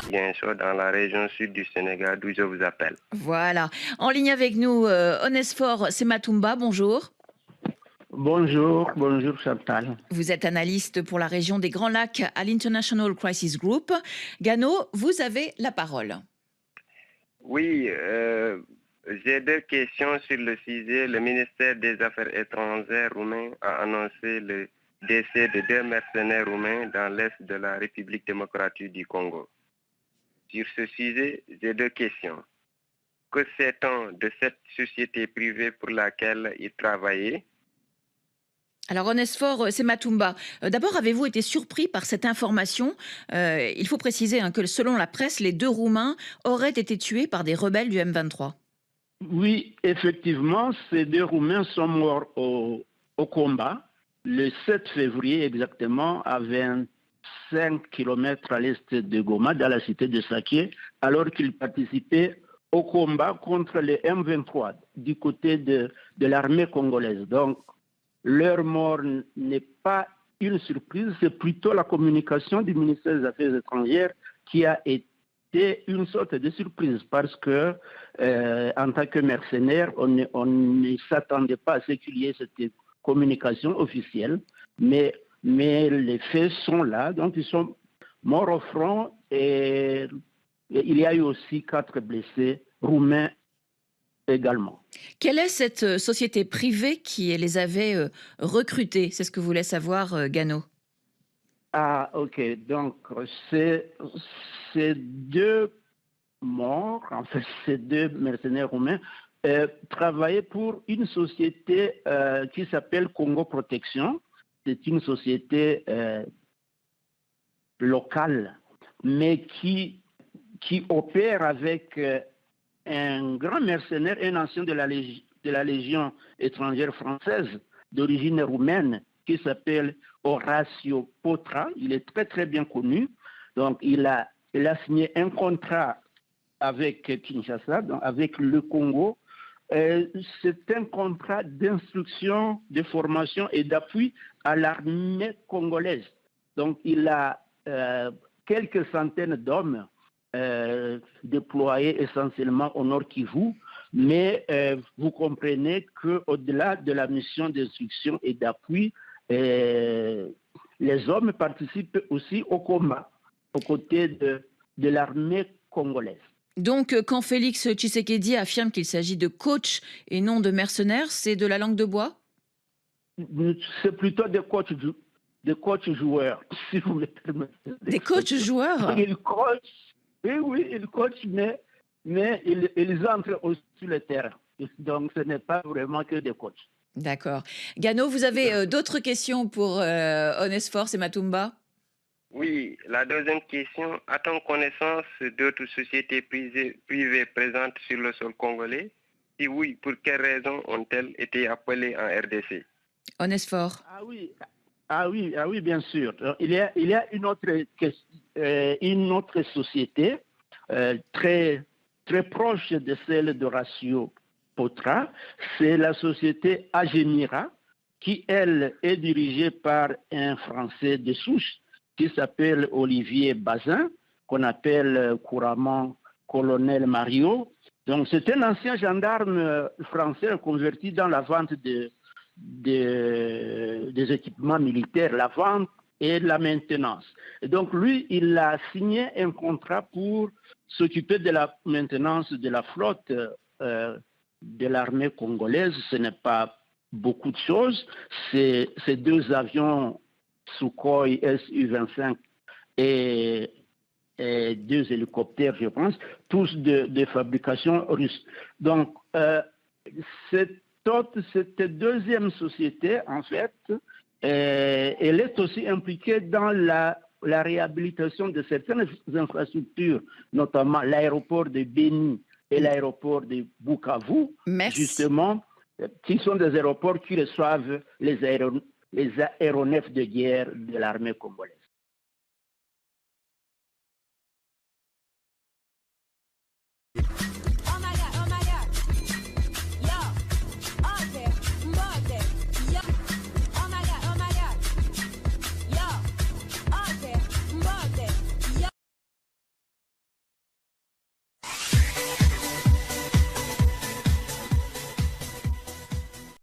Ziguinchor, dans la région sud du Sénégal, d'où je vous appelle. Voilà. En ligne avec nous, Onesphore Sematumba, bonjour. Bonjour, bonjour Chantal. Vous êtes analyste pour la région des Grands Lacs à l'International Crisis Group. Gano, vous avez la parole. Oui, j'ai deux questions sur le sujet. Le ministère des Affaires étrangères roumain a annoncé le décès de deux mercenaires roumains dans l'est de la République démocratique du Congo. Sur ce sujet, j'ai deux questions. Que sait-on de cette société privée pour laquelle ils travaillaient? Alors, Onesphore Sematumba, d'abord, avez-vous été surpris par cette information? Il faut préciser que selon la presse, les deux Roumains auraient été tués par des rebelles du M23. Oui, effectivement, ces deux Roumains sont morts au combat le 7 février exactement à 25 km à l'est de Goma, dans la cité de Saké, alors qu'ils participaient au combat contre les M23 du côté de l'armée congolaise. Donc, leur mort n'est pas une surprise, c'est plutôt la communication du ministère des Affaires étrangères qui a été une sorte de surprise parce que, en tant que mercenaire, on ne s'attendait pas à ce qu'il y ait cette communication officielle, mais les faits sont là, donc ils sont morts au front et il y a eu aussi 4 blessés roumains également. Quelle est cette société privée qui les avait recrutés? C'est ce que voulait savoir Gano. Ah, ok. Donc, ces deux morts, en fait, ces deux mercenaires roumains, travaillaient pour une société qui s'appelle Congo Protection. C'est une société locale, mais qui opère avec un grand mercenaire, un ancien de la Légion étrangère française d'origine roumaine qui s'appelle Horacio Potra. Il est très très bien connu. Donc il a signé un contrat avec Kinshasa, donc avec le Congo. C'est un contrat d'instruction, de formation et d'appui à l'armée congolaise. Donc il a quelques centaines d'hommes déployés essentiellement au Nord Kivu, mais vous comprenez qu'au-delà de la mission d'instruction et d'appui, les hommes participent aussi au combat aux côtés de l'armée congolaise. Donc, quand Félix Tshisekedi affirme qu'il s'agit de coachs et non de mercenaires, c'est de la langue de bois? C'est plutôt des coachs joueurs, si vous me permettez. Des coachs joueurs? Ils coachent, oui, ils coachent, mais ils entrent aussi sur le terrain. Donc, ce n'est pas vraiment que des coachs. D'accord. Gano, vous avez d'autres questions pour Onesphore Sematumba? Oui, la deuxième question, a-t-on connaissance d'autres sociétés privées présentes sur le sol congolais? Si oui, pour quelles raisons ont-elles été appelées en RDC? Onesphore. Ah oui, bien sûr. Il y a une autre société très, très proche de celle de Horacio Potra, c'est la société Agemira, qui, elle, est dirigée par un Français de souche qui s'appelle Olivier Bazin, qu'on appelle couramment Colonel Mario. Donc, c'est un ancien gendarme français converti dans la vente des équipements militaires, la vente et la maintenance. Et donc, lui, il a signé un contrat pour s'occuper de la maintenance de la flotte de l'armée congolaise. Ce n'est pas beaucoup de choses. C'est deux avions Sukhoi Su-25 et deux hélicoptères, je pense, tous de fabrication russe. Donc, cette deuxième société, en fait, elle est aussi impliquée dans la réhabilitation de certaines infrastructures, notamment l'aéroport de Beni et l'aéroport de Bukavu, justement, qui sont des aéroports qui reçoivent les aéronefs de guerre de l'armée congolaise.